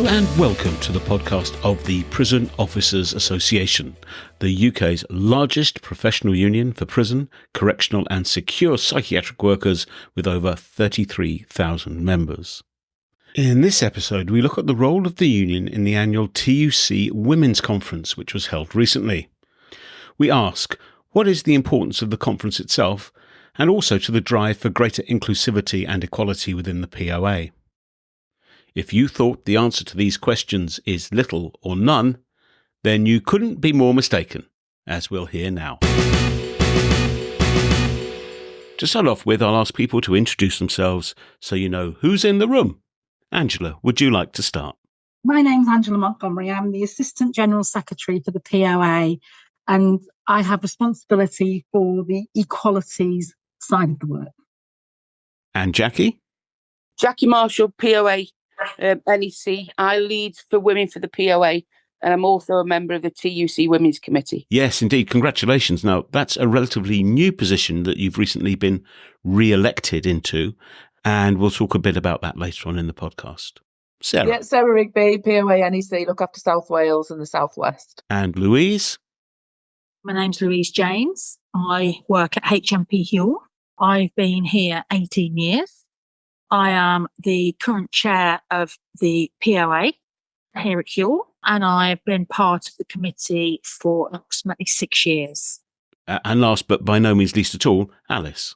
Hello and welcome to the podcast of the Prison Officers Association, the UK's largest professional union for prison, correctional and secure psychiatric workers with over 33,000 members. In this episode, we look at the role of the union in the annual TUC Women's Conference, which was held recently. We ask, what is the importance of the conference itself, and also to the drive for greater inclusivity and equality within the POA? If you thought the answer to these questions is little or none, then you couldn't be more mistaken, as we'll hear now. To start off with, I'll ask people to introduce themselves so you know who's in the room. Angela, would you like to start? My name's Angela Montgomery. I'm the Assistant General Secretary for the POA, and I have responsibility for the equalities side of the work. And Jackie? Jackie Marshall, POA, NEC. I lead for women for the POA, and I'm also a member of the TUC Women's Committee. Yes, indeed. Congratulations. Now, that's a relatively new position that you've recently been re-elected into, and we'll talk a bit about that later on in the podcast. Sarah? Yeah, Sarah Rigby, POA NEC, look after South Wales and the South West. And Louise? My name's Louise James. I work at HMP Hull. I've been here 18 years. I am the current chair of the POA here at Hull, and I've been part of the committee for approximately 6 years. And last but by no means least at all, Alice.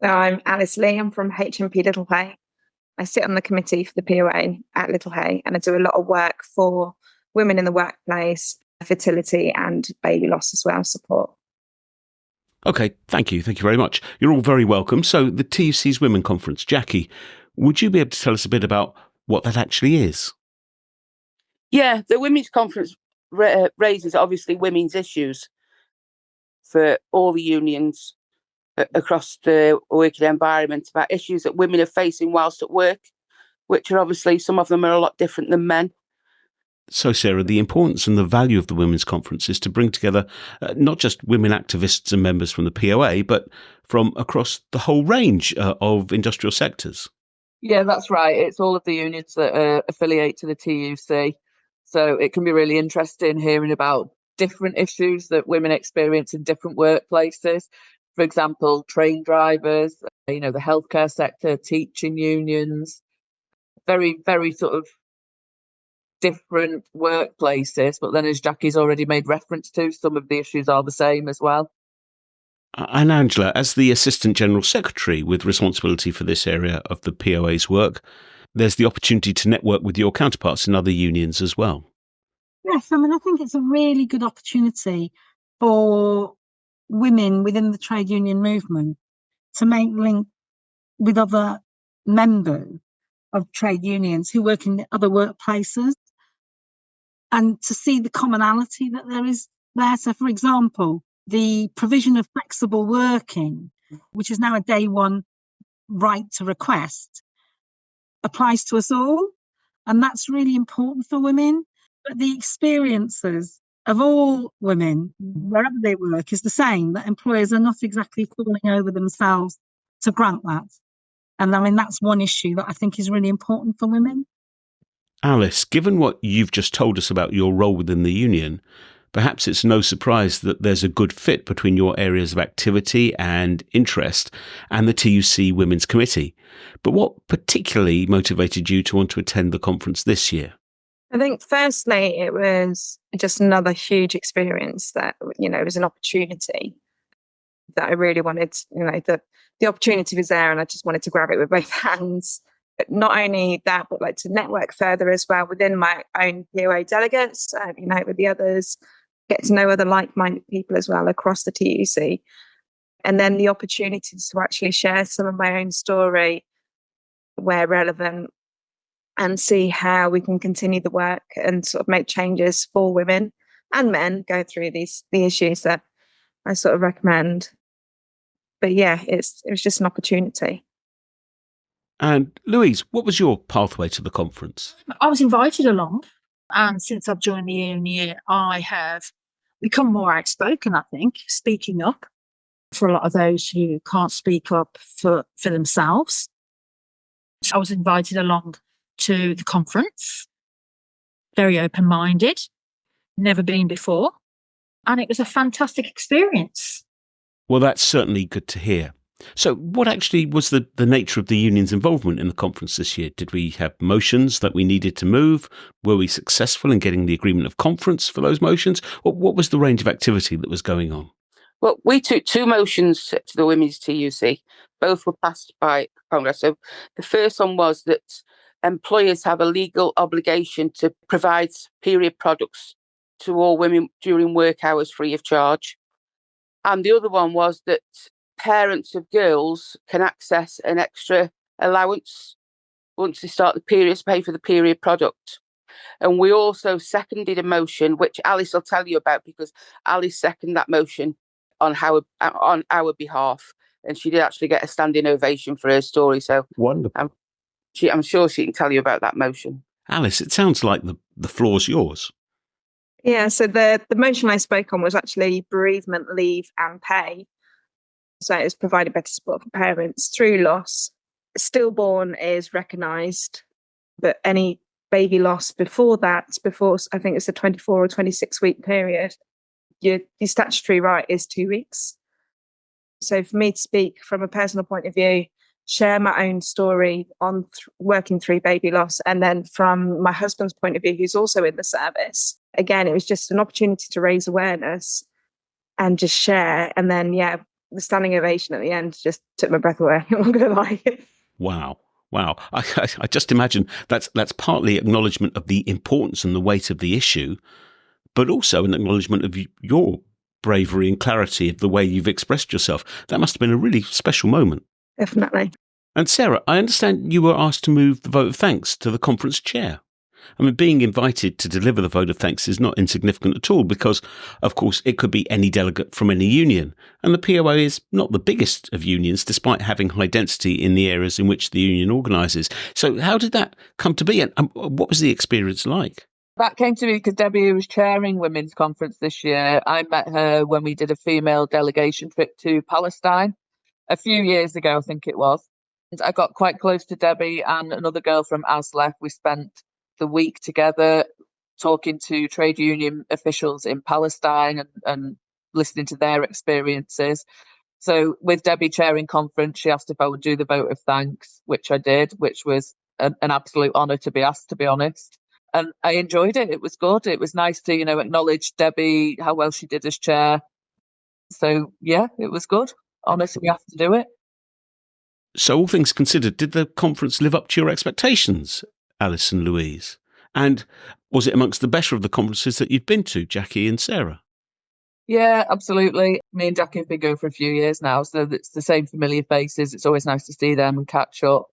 I'm Alice Lee. I'm from HMP Little Hay. I sit on the committee for the POA at Little Hay, and I do a lot of work for women in the workplace, fertility and baby loss as well support. Okay, thank you. Thank you very much. You're all very welcome. So the TUC's Women Conference. Jackie, would you be able to tell us a bit about what that actually is? Yeah, the Women's Conference raises obviously women's issues for all the unions across the working environment, about issues that women are facing whilst at work, which are obviously, some of them are a lot different than men. So, Sarah, the importance and the value of the Women's Conference is to bring together not just women activists and members from the POA, but from across the whole range of industrial sectors. Yeah, that's right. It's all of the unions that affiliate to the TUC. So it can be really interesting hearing about different issues that women experience in different workplaces. For example, train drivers, the healthcare sector, teaching unions, very, very sort of different workplaces, but then as Jackie's already made reference to, some of the issues are the same as well. And Angela, as the Assistant General Secretary with responsibility for this area of the POA's work, there's the opportunity to network with your counterparts in other unions as well. Yes, I think it's a really good opportunity for women within the trade union movement to make link with other members of trade unions who work in other workplaces, and to see the commonality that there is there. So, for example, the provision of flexible working, which is now a day one right to request, applies to us all. And that's really important for women. But the experiences of all women, wherever they work, is the same, that employers are not exactly falling over themselves to grant that. And that's one issue that I think is really important for women. Alice, given what you've just told us about your role within the union, perhaps it's no surprise that there's a good fit between your areas of activity and interest and the TUC Women's Committee. But what particularly motivated you to want to attend the conference this year? I think firstly, it was just another huge experience that, it was an opportunity that I really wanted, the opportunity was there and I just wanted to grab it with both hands. But not only that, but to network further as well within my own POA delegates, with the others, get to know other like-minded people as well across the TUC. And then the opportunities to actually share some of my own story where relevant and see how we can continue the work and sort of make changes for women and men going through the issues that I sort of recommend. But yeah, it was just an opportunity. And Louise, what was your pathway to the conference? I was invited along, and since I've joined the union, I have become more outspoken, I think, speaking up for a lot of those who can't speak up for themselves. I was invited along to the conference, very open-minded, never been before. And it was a fantastic experience. Well, that's certainly good to hear. So what actually was the nature of the union's involvement in the conference this year? Did we have motions that we needed to move? Were we successful in getting the agreement of conference for those motions? Or what was the range of activity that was going on? Well, we took 2 motions to the Women's TUC. Both were passed by Congress. So the first one was that employers have a legal obligation to provide period products to all women during work hours free of charge. And the other one was that parents of girls can access an extra allowance once they start the period to pay for the period product. And we also seconded a motion, which Alice will tell you about, because Alice seconded that motion on our behalf. And she did actually get a standing ovation for her story. So wonderful. I'm sure she can tell you about that motion. Alice, it sounds like the floor's yours. Yeah, so the motion I spoke on was actually bereavement leave and pay. So it's provided better support for parents through loss. Stillborn is recognised, but any baby loss before I think it's a 24 or 26 week period, your statutory right is 2 weeks. So for me to speak from a personal point of view, share my own story on working through baby loss, and then from my husband's point of view, who's also in the service, again, it was just an opportunity to raise awareness and just share. And then, the standing ovation at the end just took my breath away. I'm not going to lie. Wow. I just imagine that's partly acknowledgement of the importance and the weight of the issue, but also an acknowledgement of your bravery and clarity of the way you've expressed yourself. That must have been a really special moment. Definitely. And Sarah, I understand you were asked to move the vote of thanks to the conference chair. I mean, being invited to deliver the vote of thanks is not insignificant at all because, of course, it could be any delegate from any union. And the POA is not the biggest of unions, despite having high density in the areas in which the union organises. So how did that come to be, and what was the experience like? That came to me because Debbie, who was chairing Women's Conference this year, I met her when we did a female delegation trip to Palestine a few years ago, I think it was. I got quite close to Debbie and another girl from ASLEF. We spent the week together talking to trade union officials in Palestine and listening to their experiences. So with Debbie chairing conference, she asked if I would do the vote of thanks, which I did, which was an absolute honour to be asked, to be honest. And I enjoyed it. It was good. It was nice to, acknowledge Debbie, how well she did as chair. So, yeah, it was good. Honour to be asked to do it. So all things considered, did the conference live up to your expectations, Alice and Louise? And was it amongst the better of the conferences that you've been to, Jackie and Sarah? Yeah, absolutely. Me and Jackie have been going for a few years now, so it's the same familiar faces. It's always nice to see them and catch up.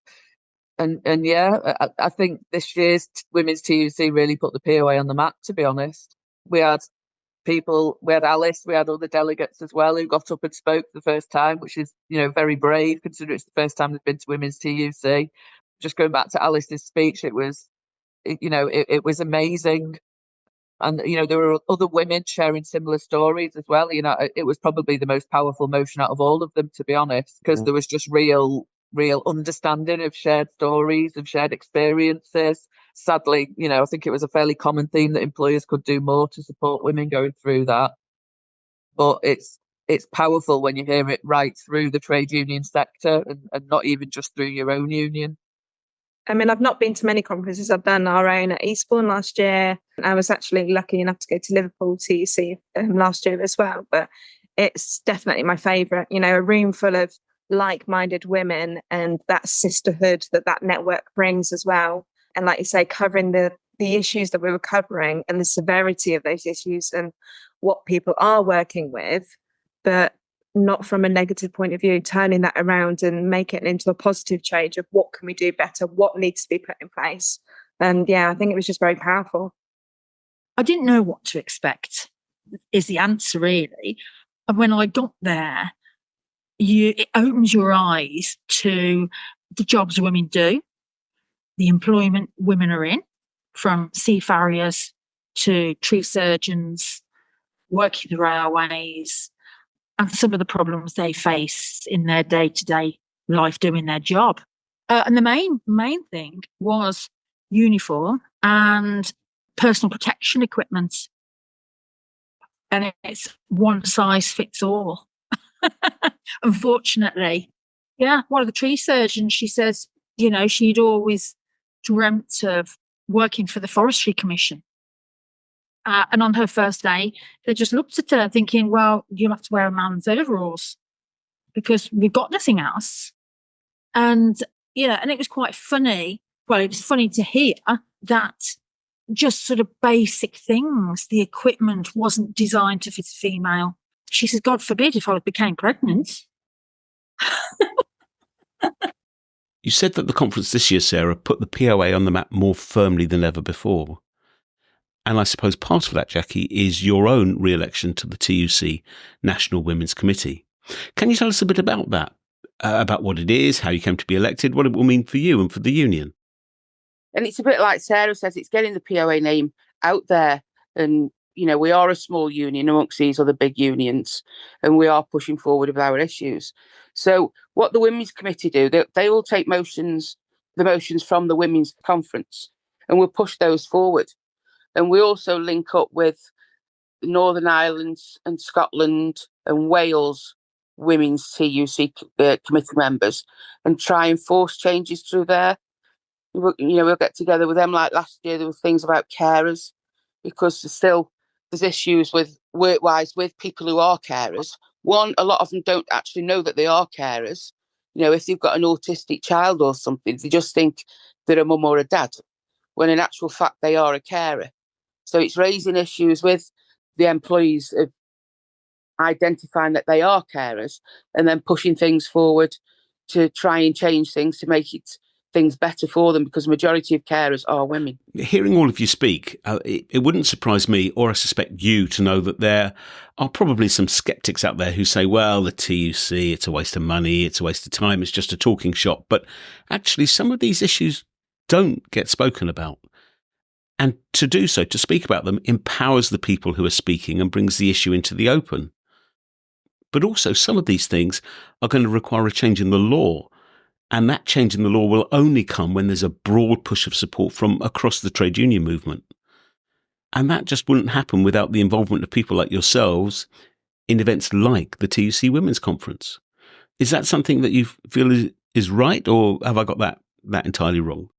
And yeah, I think this year's Women's TUC really put the POA on the map, to be honest. We had Alice, we had other delegates as well who got up and spoke for the first time, which is, very brave considering it's the first time they've been to Women's TUC. Just going back to Alice's speech, it was amazing. And, there were other women sharing similar stories as well. It was probably the most powerful motion out of all of them, to be honest, because there was just real understanding of shared stories, of shared experiences. Sadly, I think it was a fairly common theme that employers could do more to support women going through that. But it's powerful when you hear it right through the trade union sector and not even just through your own union. I mean, I've not been to many conferences. I've done our own at Eastbourne last year. I was actually lucky enough to go to Liverpool TUC last year as well. But it's definitely my favourite. A room full of like-minded women and that sisterhood that network brings as well. And like you say, covering the issues that we were covering and the severity of those issues and what people are working with, but not from a negative point of view, turning that around and make it into a positive change of what can we do better, what needs to be put in place. And yeah, I think it was just very powerful. I didn't know what to expect, is the answer really. And when I got there, it opens your eyes to the jobs women do, the employment women are in, from sea farriers to tree surgeons, working the railways, and some of the problems they face in their day-to-day life doing their job. And the main thing was uniform and personal protection equipment. And it's one size fits all. Unfortunately. Yeah, one of the tree surgeons, she says, she'd always dreamt of working for the Forestry Commission. And on her first day, they just looked at her thinking, well, you'll have to wear a man's overalls because we've got nothing else. And, and it was quite funny. Well, it was funny to hear that just sort of basic things, the equipment wasn't designed to fit a female. She says, God forbid if I became pregnant. You said that the conference this year, Sarah, put the POA on the map more firmly than ever before. And I suppose part of that, Jackie, is your own re-election to the TUC National Women's Committee. Can you tell us a bit about that? About what it is, how you came to be elected, what it will mean for you and for the union? And it's a bit like Sarah says, it's getting the POA name out there. And, we are a small union amongst these other big unions, and we are pushing forward with our issues. So what the Women's Committee do, they all take the motions from the Women's Conference, and we'll push those forward. And we also link up with Northern Ireland and Scotland and Wales Women's TUC committee members and try and force changes through there. We'll get together with them. Like last year, there were things about carers, because there's issues with work-wise with people who are carers. One, a lot of them don't actually know that they are carers. If they've got an autistic child or something, they just think they're a mum or a dad, when in actual fact they are a carer. So it's raising issues with the employees of identifying that they are carers and then pushing things forward to try and change things to make things better for them, because the majority of carers are women. Hearing all of you speak, it wouldn't surprise me, or I suspect you, to know that there are probably some sceptics out there who say, well, the TUC, it's a waste of money, it's a waste of time, it's just a talking shop. But actually, some of these issues don't get spoken about. And to do so, to speak about them, empowers the people who are speaking and brings the issue into the open. But also, some of these things are going to require a change in the law. And that change in the law will only come when there's a broad push of support from across the trade union movement. And that just wouldn't happen without the involvement of people like yourselves in events like the TUC Women's Conference. Is that something that you feel is right, or have I got that entirely wrong?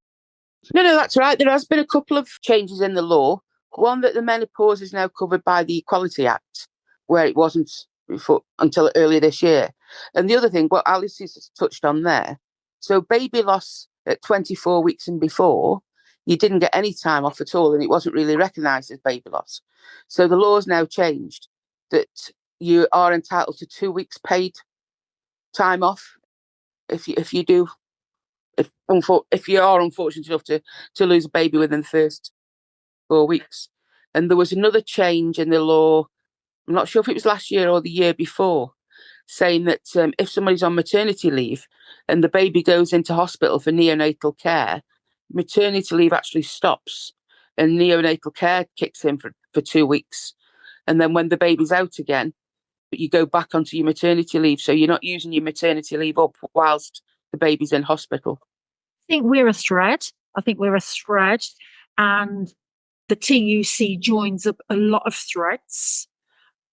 No, that's right. There has been a couple of changes in the law. One, that the menopause is now covered by the Equality Act, where it wasn't before, until earlier this year. And the other thing, what Alice has touched on there, so baby loss at 24 weeks and before, you didn't get any time off at all, and it wasn't really recognised as baby loss. So the law's now changed that you are entitled to 2 weeks paid time off if you are unfortunate enough to lose a baby within the first 4 weeks. And there was another change in the law, I'm not sure if it was last year or the year before, saying that if somebody's on maternity leave and the baby goes into hospital for neonatal care, maternity leave actually stops and neonatal care kicks in for 2 weeks. And then when the baby's out again, you go back onto your maternity leave. So you're not using your maternity leave up whilst the baby's in hospital. I think we're a thread. And the TUC joins up a lot of threads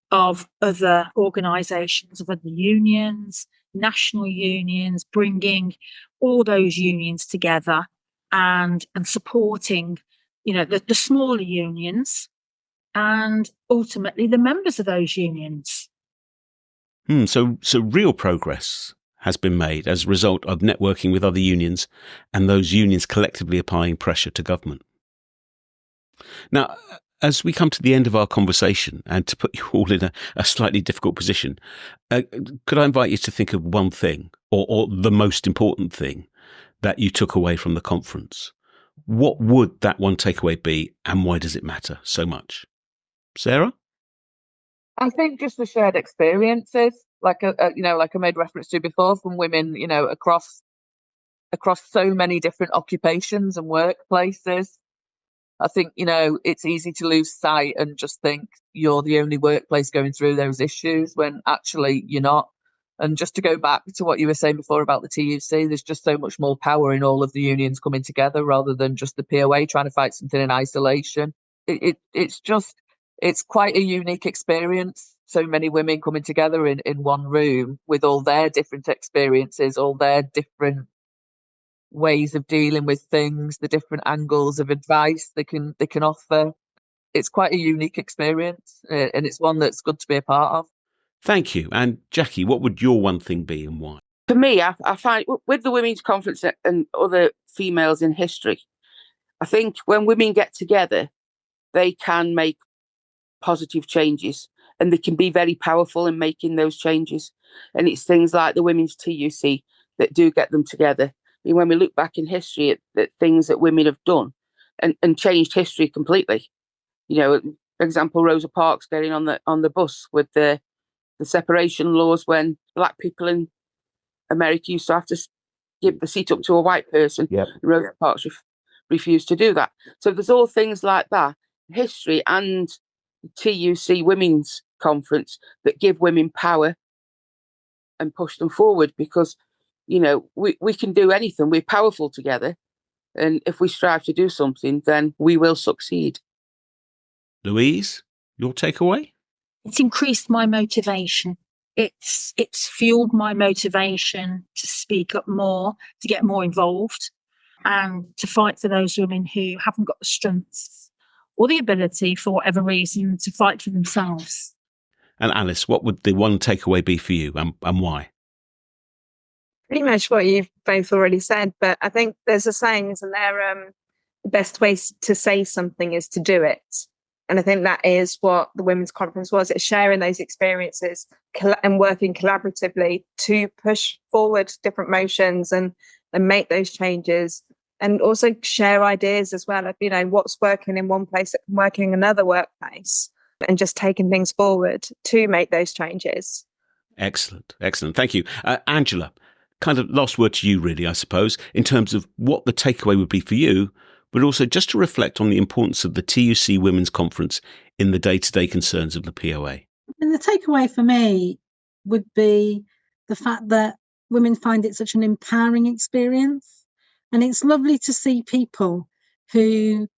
of other organisations, of other unions, national unions, bringing all those unions together and supporting, the smaller unions and ultimately the members of those unions. So real progress has been made as a result of networking with other unions and those unions collectively applying pressure to government. Now, as we come to the end of our conversation, and to put you all in a slightly difficult position, could I invite you to think of one thing, or the most important thing, that you took away from the conference? What would that one takeaway be, and why does it matter so much? Sarah? I think just the shared experiences, like like I made reference to before, from women, across so many different occupations and workplaces. I think, it's easy to lose sight and just think you're the only workplace going through those issues when actually you're not. And just to go back to what you were saying before about the TUC, there's just so much more power in all of the unions coming together rather than just the POA trying to fight something in isolation. It's quite a unique experience. So many women coming together in one room with all their different experiences, all their different ways of dealing with things, the different angles of advice they can offer. It's quite a unique experience, and it's one that's good to be a part of. Thank you. And Jackie, what would your one thing be and why? For me, I find with the Women's Conference and other females in history, I think when women get together, they can make positive changes and they can be very powerful in making those changes. And it's things like the Women's TUC that do get them together. I mean, when we look back in history at things that women have done and changed history completely, you know, for example, Rosa Parks getting on the bus with the separation laws when black people in America used to have to give the seat up to a white person. Yep. Rosa Parks refused to do that. So there's all things like that, history and TUC Women's Conference, that give women power and push them forward, because, you know, we can do anything. We're powerful together. And if we strive to do something, then we will succeed. Louise, your takeaway? It's increased my motivation. It's fueled my motivation to speak up more, to get more involved, and to fight for those women who haven't got the strength or the ability, for whatever reason, to fight for themselves. And Alice, what would the one takeaway be for you and why? Pretty much what you've both already said, but I think there's a saying, isn't there? The best way to say something is to do it. And I think that is what the Women's Conference was. It's sharing those experiences and working collaboratively to push forward different motions and make those changes, and also share ideas as well of, you know, what's working in one place that can work in another workplace, and just taking things forward to make those changes. Excellent. Thank you. Angela, kind of last word to you, really, I suppose, in terms of what the takeaway would be for you, but also just to reflect on the importance of the TUC Women's Conference in the day-to-day concerns of the POA. And the takeaway for me would be the fact that women find it such an empowering experience. And it's lovely to see people who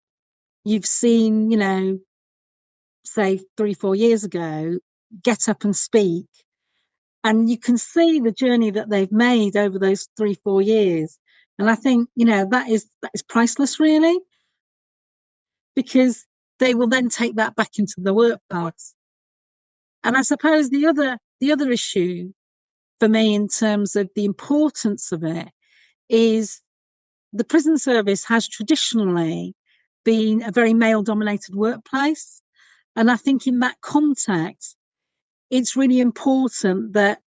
you've seen, you know, say 3-4 years ago, get up and speak. And you can see the journey that they've made over those 3-4 years. And I think, you know, that is priceless, really, because they will then take that back into the workplace. And I suppose the other issue for me in terms of the importance of it is the prison service has traditionally been a very male-dominated workplace. And I think in that context, it's really important that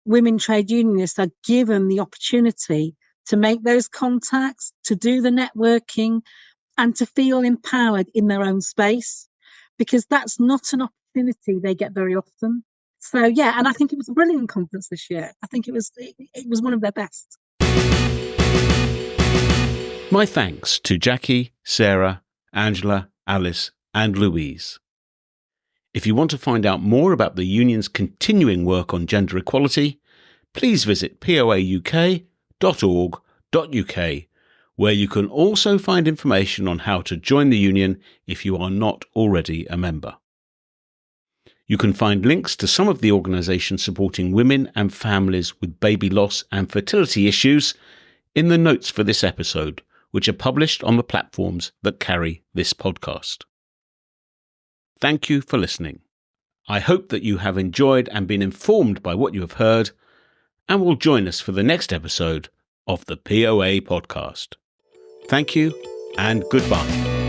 women trade unionists are given the opportunity to make those contacts, to do the networking, and to feel empowered in their own space, because that's not an opportunity they get very often. So, yeah, and I think it was a brilliant conference this year. I think it was one of their best. My thanks to Jackie, Sarah, Angela, Alice, and Louise. If you want to find out more about the union's continuing work on gender equality, please visit poauk.org.uk, where you can also find information on how to join the union if you are not already a member. You can find links to some of the organisations supporting women and families with baby loss and fertility issues in the notes for this episode, which are published on the platforms that carry this podcast. Thank you for listening. I hope that you have enjoyed and been informed by what you have heard, and will join us for the next episode of the POA podcast. Thank you and goodbye.